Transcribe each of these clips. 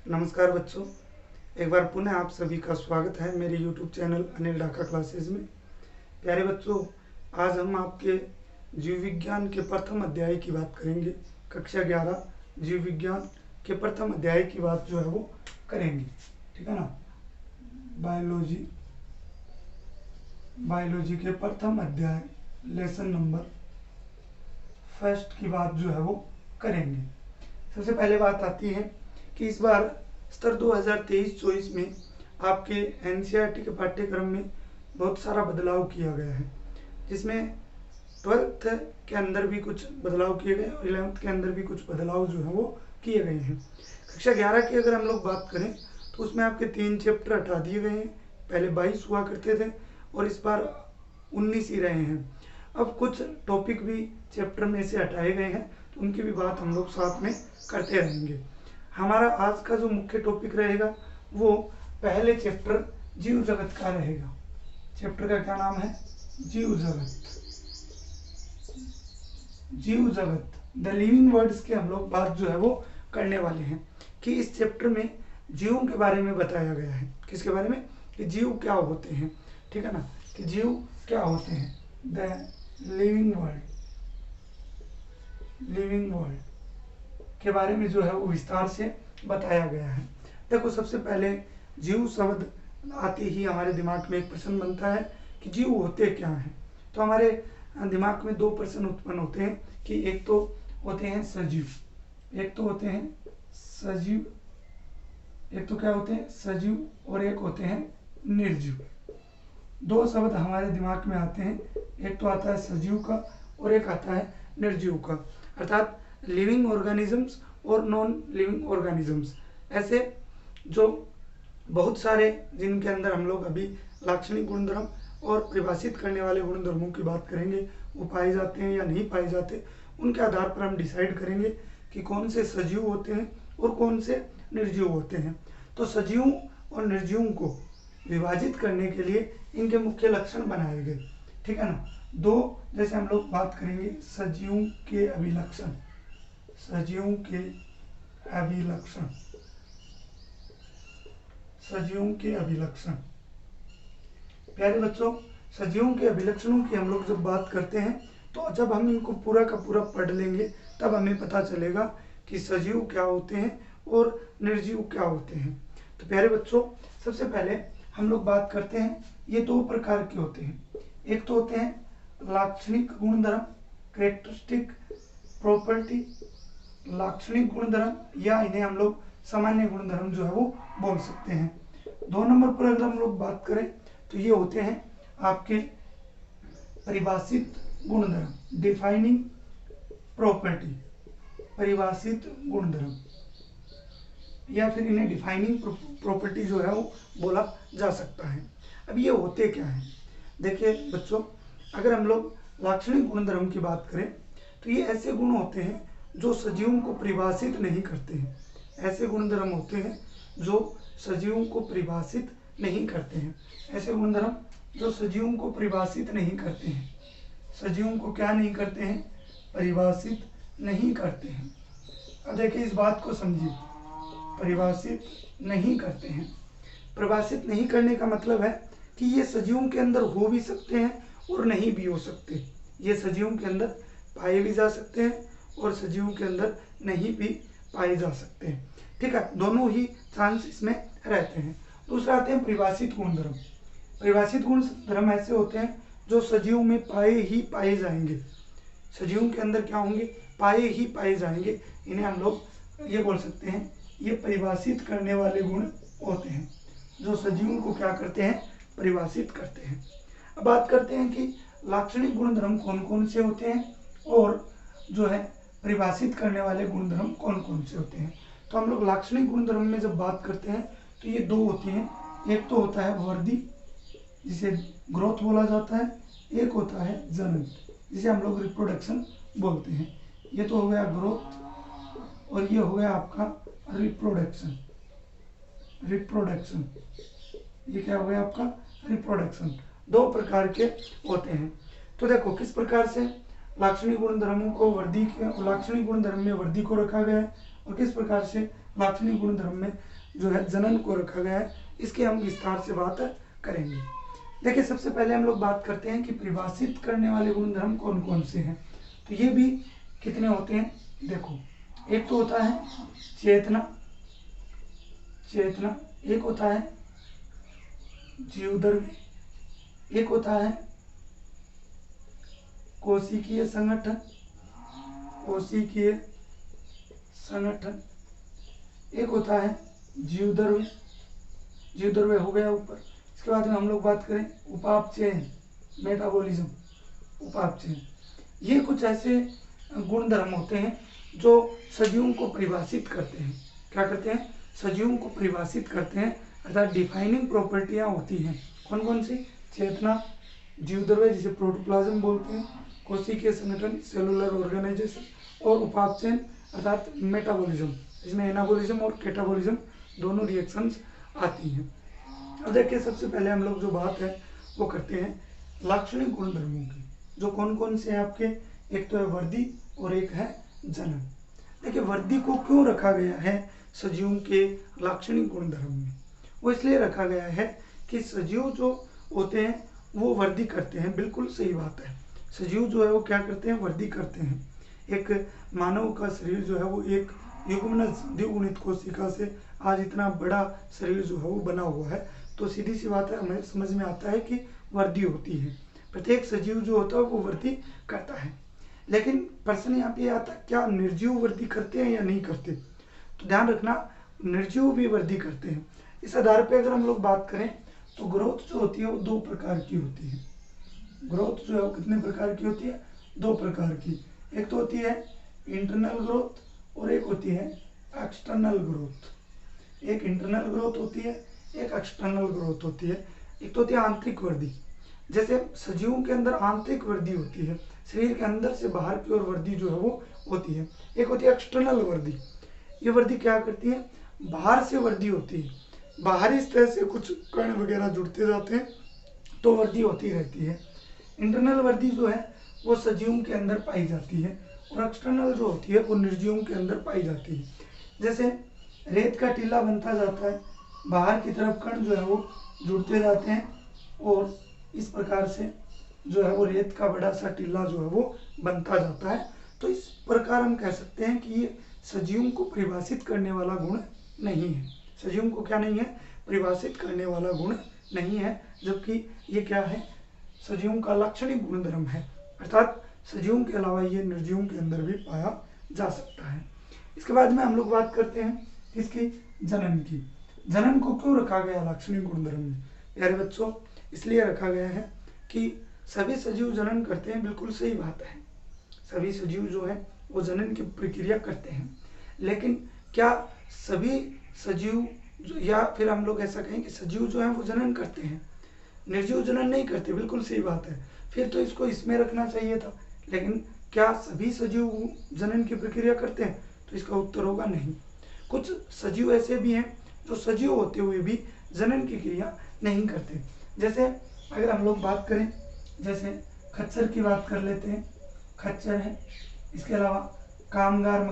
नमस्कार बच्चों, एक बार पुनः आप सभी का स्वागत है मेरे YouTube channel Anil Dhaka classes में। प्यारे बच्चों, आज हम आपके जीव विज्ञान के प्रथम अध्याय की बात करेंगे। कक्षा 11 जीव विज्ञान के प्रथम अध्याय की बात जो है वो करेंगे, ठीक है ना। बायोलॉजी के प्रथम अध्याय लेसन नंबर फर्स्ट की बात जो है वो करेंगे। सबसे पहले बात आती है कि इस बार स्तर 2023-24 में आपके एनसीईआरटी के पाठ्यक्रम में बहुत सारा बदलाव किया गया है, जिसमें 12th के अंदर भी कुछ बदलाव किए गए और 11th के अंदर भी कुछ बदलाव जो है वो किए गए हैं। कक्षा 11 की अगर हम लोग बात करें तो उसमें आपके 3 चैप्टर हटा दिए गए हैं। पहले 22 हुआ करते थे और इस बार 19 ही रहे हैं। अब कुछ टॉपिक भी चैप्टर में से हटाए गए हैं, तो उनकी भी बात हम लोग साथ में करते रहेंगे। हमारा आज का जो मुख्य टॉपिक रहेगा वो पहले चैप्टर जीव जगत का रहेगा। चैप्टर का क्या नाम है? जीव जगत। जीव जगत द लिविंग वर्ड्स के हम लोग बात जो है वो करने वाले हैं कि इस चैप्टर में जीवों के बारे में बताया गया है। किसके बारे में? कि जीव क्या होते हैं, ठीक है ना, कि जीव क्या होते हैं। द लिविंग वर्ल्ड के बारे में जो है वो विस्तार से बताया गया है। देखो, सबसे पहले जीव शब्द आते ही हमारे दिमाग में एक प्रश्न बनता है कि जीव होते क्या हैं। तो हमारे दिमाग में 2 प्रश्न उत्पन्न होते हैं कि एक तो होते हैं सजीव, एक तो क्या होते हैं? सजीव, और एक होते हैं निर्जीव। 2 शब्द हमारे दिमाग में आते हैं, एक तो आता है सजीव का और एक आता है निर्जीव का, अर्थात लिविंग ऑर्गेनिजम्स और नॉन लिविंग ऑर्गेनिजम्स। ऐसे जो बहुत सारे जिनके अंदर हम लोग अभी लाक्षणिक गुणधर्म और परिभाषित करने वाले गुणधर्मों की बात करेंगे, वो पाए जाते हैं या नहीं पाए जाते, उनके आधार पर हम डिसाइड करेंगे कि कौन से सजीव होते हैं और कौन से निर्जीव होते हैं। तो सजीवों और निर्जीवों को विभाजित करने के लिए इनके मुख्य लक्षण बनाए गए, ठीक है ना। 2 जैसे हम लोग बात करेंगे सजीवों के अभिलक्षण। प्यारे बच्चों, सजीवों के अभिलक्षणों की हम लोग जब बात करते हैं तो जब हम इनको पूरा का पूरा पढ़ लेंगे तब हमें पता चलेगा कि सजीव क्या होते हैं और निर्जीव क्या होते हैं। तो प्यारे बच्चों, सबसे पहले हम लोग बात करते हैं, ये 2 प्रकार के होते हैं। एक तो होते हैं लाक्षणिक गुणधर्म, कैरेक्टरिस्टिक प्रॉपर्टी, लाक्षणिक गुणधर्म, या इन्हें हम लोग सामान्य गुणधर्म जो है वो बोल सकते हैं। 2 नंबर पर अगर हम लोग बात करें तो ये होते हैं आपके परिभाषित गुणधर्म, डिफाइनिंग प्रॉपर्टी, परिभाषित गुणधर्म, या फिर इन्हें डिफाइनिंग प्रॉपर्टी जो है वो बोला जा सकता है। अब ये होते क्या हैं? देखिए बच्चों, अगर हम लोग लाक्षणिक गुणधर्म की बात करें तो ये ऐसे गुण होते हैं जो सजीवों को परिभाषित नहीं करते हैं। ऐसे गुणधर्म होते हैं जो सजीवों को परिभाषित नहीं करते हैं। ऐसे गुणधर्म जो सजीवों को परिभाषित नहीं करते हैं। सजीवों को क्या नहीं करते हैं? परिभाषित नहीं करते हैं। अब देखिए, इस बात को समझिए, परिभाषित नहीं करते हैं। परिभाषित नहीं करने का मतलब है कि ये सजीवों के अंदर हो भी सकते हैं और नहीं भी हो सकते। ये सजीवों के अंदर पाए भी जा सकते हैं और सजीवों के अंदर नहीं भी पाए जा सकते हैं, ठीक है। दोनों ही चांस इसमें रहते हैं। दूसरा आते हैं परिभाषित गुणधर्म। परिभाषित गुणधर्म ऐसे होते हैं जो सजीवों में पाए ही पाए जाएंगे। सजीवों के अंदर क्या होंगे? पाए ही पाए जाएंगे। इन्हें हम लोग ये बोल सकते हैं, ये परिभाषित करने वाले गुण होते हैं जो सजीवों को क्या करते हैं? परिभाषित करते हैं। अब बात करते हैं कि लाक्षणिक गुणधर्म कौन कौन से होते हैं और जो है परिभाषित करने वाले गुणधर्म कौन कौन से होते हैं। तो हम लोग लाक्षणिक गुणधर्म में जब बात करते हैं तो ये 2 होते हैं। एक तो होता है वृद्धि, जिसे ग्रोथ बोला जाता है, एक होता है जनन, जिसे हम लोग रिप्रोडक्शन बोलते हैं। ये तो हो गया ग्रोथ और ये हो गया आपका रिप्रोडक्शन। ये क्या हो गया आपका? रिप्रोडक्शन। 2 प्रकार के होते हैं। तो देखो किस प्रकार से लाक्षणिक गुणधर्मों को लाक्षणिक गुणधर्म में वृद्धि को रखा गया है और किस प्रकार से लाक्षणिक गुणधर्म में जो है जनन को रखा गया है, इसके हम विस्तार से बात करेंगे। देखिए सबसे पहले हम लोग बात करते हैं कि परिभाषित करने वाले गुणधर्म कौन कौन से हैं। तो ये भी कितने होते हैं, देखो एक तो होता है चेतना, एक होता है जीवधर्मी, एक होता है कोशिकीय संगठन, एक होता है जीवद्रव्य हो गया ऊपर। इसके बाद में हम लोग बात करें उपापचयन, मेटाबॉलिज्म, उपापचयन। ये कुछ ऐसे गुणधर्म होते हैं जो सजीवों को परिभाषित करते हैं। क्या करते हैं, सजीवों को परिभाषित करते हैं, अर्थात डिफाइनिंग प्रॉपर्टियां होती हैं। कौन कौन सी, चेतना, जीवद्रव्य जिसे प्रोटोप्लाज्म बोलते हैं, कोशिकीय संगठन सेलुलर ऑर्गेनाइजेशन, और उपापचयन अर्थात मेटाबॉलिज्म, इसमें एनाबॉलिज्म और कैटाबॉलिज्म दोनों रिएक्शंस आती हैं। अब देखिए सबसे पहले हम लोग जो बात है वो करते हैं लाक्षणिक गुणधर्मों की, जो कौन कौन से हैं आपके, एक तो है वृद्धि और एक है जनन। देखिए वृद्धि को क्यों रखा गया है सजीवों के लाक्षणिक गुणधर्म में, वो इसलिए रखा गया है कि सजीव जो होते हैं वो वृद्धि करते हैं, बिल्कुल सही बात है। सजीव जो है वो क्या करते हैं, वृद्धि करते हैं। एक मानव का शरीर जो है वो एक युग्मनज द्विगुणित कोशिका से आज इतना बड़ा शरीर जो है वो बना हुआ है, तो सीधी सी बात है हमें समझ में आता है कि वृद्धि होती है। प्रत्येक सजीव जो होता है वो वृद्धि करता है। लेकिन प्रश्न यहाँ पे आता है क्या निर्जीव वृद्धि करते हैं या नहीं करते, तो ध्यान रखना निर्जीव भी वृद्धि करते हैं। इस आधार पर अगर हम लोग बात करें तो ग्रोथ जो होती है वो दो प्रकार की होती है। ग्रोथ जो है वो कितने प्रकार की होती है, दो प्रकार की। एक तो होती है इंटरनल ग्रोथ और एक होती है एक्सटर्नल ग्रोथ। एक इंटरनल ग्रोथ होती है, एक एक्सटर्नल ग्रोथ होती है। एक तो होती है आंतरिक वृद्धि, जैसे सजीवों के अंदर आंतरिक वृद्धि होती है, शरीर के अंदर से बाहर की ओर वृद्धि जो है वो होती है। एक होती है एक्सटर्नल वृद्धि, ये वृद्धि क्या करती है, बाहर से वृद्धि होती है, बाहरी सतह से कुछ कण वगैरह जुड़ते जाते हैं तो वृद्धि होती रहती है। इंटरनल वृद्धि जो है वो सजीवों के अंदर पाई जाती है और एक्सटर्नल जो होती है वो निर्जीवों के अंदर पाई जाती है। जैसे रेत का टीला बनता जाता है, बाहर की तरफ कण जो है वो जुड़ते जाते हैं और इस प्रकार से जो है वो रेत का बड़ा सा टीला जो है वो बनता जाता है। तो इस प्रकार हम कह सकते हैं कि ये सजीवों को परिभाषित करने वाला गुण नहीं है। सजीवों को क्या नहीं है, परिभाषित करने वाला गुण नहीं है, जबकि ये क्या है, सजीवों का लाक्षणिक गुणधर्म है, अर्थात सजीवों के अलावा ये निर्जीवों के अंदर भी पाया जा सकता है। इसके बाद में हम लोग बात करते हैं इसकी जनन की। जनन को क्यों रखा गया लाक्षणिक गुणधर्म में, प्यारे बच्चों इसलिए रखा गया है कि सभी सजीव जनन करते हैं, बिल्कुल सही बात है, सभी सजीव जो है वो जनन की प्रक्रिया करते हैं। लेकिन क्या सभी सजीव या फिर हम लोग ऐसा कहें कि सजीव जो है वो जनन करते हैं, निर्जीव जनन नहीं करते, बिल्कुल सही बात है। फिर तो इसको इसमें रखना चाहिए था, लेकिन क्या सभी सजीव जनन की प्रक्रिया करते हैं, तो इसका उत्तर होगा नहीं। कुछ सजीव ऐसे भी हैं जो सजीव होते हुए भी जनन की क्रिया नहीं करते। जैसे अगर हम लोग बात करें, जैसे खच्चर की बात कर लेते हैं, खच्चर है, इसके अलावा कामगार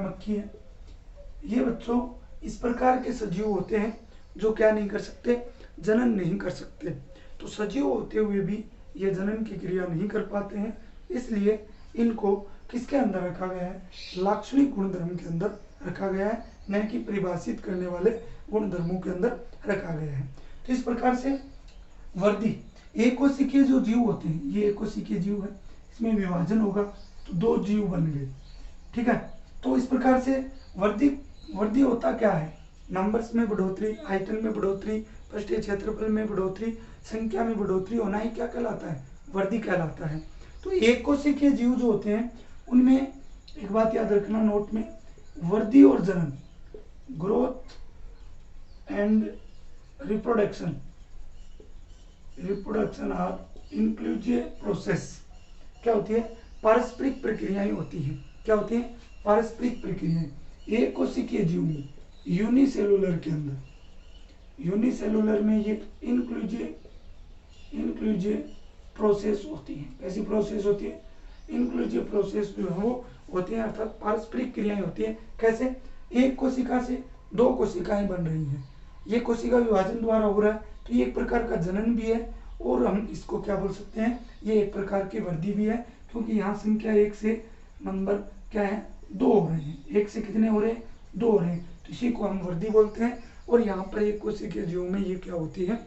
मक्खी है, ये बच्चों इस प्रकार के सजीव होते हैं जो क्या नहीं कर सकते, जनन नहीं कर सकते। तो सजीव होते हुए भी ये जनन की क्रिया नहीं कर पाते हैं, इसलिए इनको किसके अंदर रखा गया है, लाक्षणिक गुणधर्म के अंदर रखा गया है, न कि परिभाषित करने वाले गुणधर्मों के अंदर रखा गया है। तो इस प्रकार से वृद्धि, एक कोशिकीय जो जीव होते हैं, ये एक कोशिकीय जीव है, इसमें विभाजन होगा तो दो जीव बन गए, ठीक है। तो इस प्रकार से वृद्धि होता क्या है, नंबर्स में बढ़ोतरी, आयतन में बढ़ोतरी, पृष्ठीय क्षेत्रफल में बढ़ोतरी, संख्या में बढ़ोतरी होना ही क्या कहलाता है, वृद्धि कहलाता है। तो एक कोशिकीय जीव जो होते हैं उनमें एक बात याद रखना नोट में, वृद्धि और जनन, growth and reproduction are inclusive process, क्या होती है, पारस्परिक प्रक्रियाएं होती हैं। क्या होती है, पारस्परिक प्रक्रियाएं। एक कोशिकीय जीव में यूनिसेलुलर के अंदर, यूनिसेलुलर में ये इंक्लूसिव प्रोसेस होती है। कैसी प्रोसेस होती है, इंक्लूसिव प्रोसेस जो है वो होती है, अर्थात पारस्परिक क्रियाएं होती है। कैसे? एक कोशिका से दो कोशिकाएं बन रही हैं, ये कोशिका विभाजन द्वारा हो रहा है, तो ये एक प्रकार का जनन भी है, और हम इसको क्या बोल सकते हैं, ये एक प्रकार की वृद्धि भी है, क्योंकि यहाँ संख्या 1 से नंबर क्या है, 2 हो रहे हैं। 1 से कितने हो रहे हैं, 2 हो रहे हैं, तो इसी को हम वृद्धि बोलते हैं। और यहाँ पर एक कोशिकीय जीव में ये क्या होती है,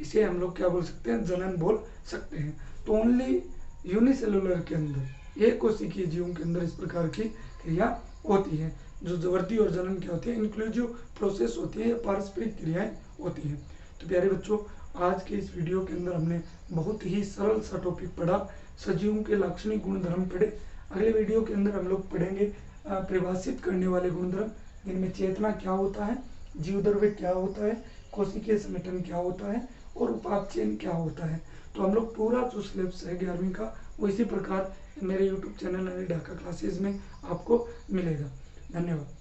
इसे हम लोग क्या बोल सकते हैं, जनन बोल सकते हैं। तो ओनली यूनिसेलुलर के अंदर, एक कोशिकीय जीवों के अंदर इस प्रकार की क्रिया होती है, जो वृद्धि और जनन क्या होती है, इंक्लूसिव प्रोसेस होती है, पारस्परिक क्रियाएं होती हैं। तो प्यारे बच्चों, आज के इस वीडियो के अंदर हमने बहुत ही सरल सा टॉपिक पढ़ा, सजीवों के लाक्षणिक गुणधर्म पढ़े। अगले वीडियो के अंदर हम लोग पढ़ेंगे परिभाषित करने वाले गुणधर्म, जिनमें चेतना क्या होता है, जीवद्रव्य क्या होता है, कोशिकीय संगठन क्या होता है, और उपापचयन क्या होता है। तो हम लोग पूरा जो सिलेबस है 11वीं का, वो इसी प्रकार मेरे यूट्यूब चैनल यानी ढाका क्लासेज में आपको मिलेगा। धन्यवाद।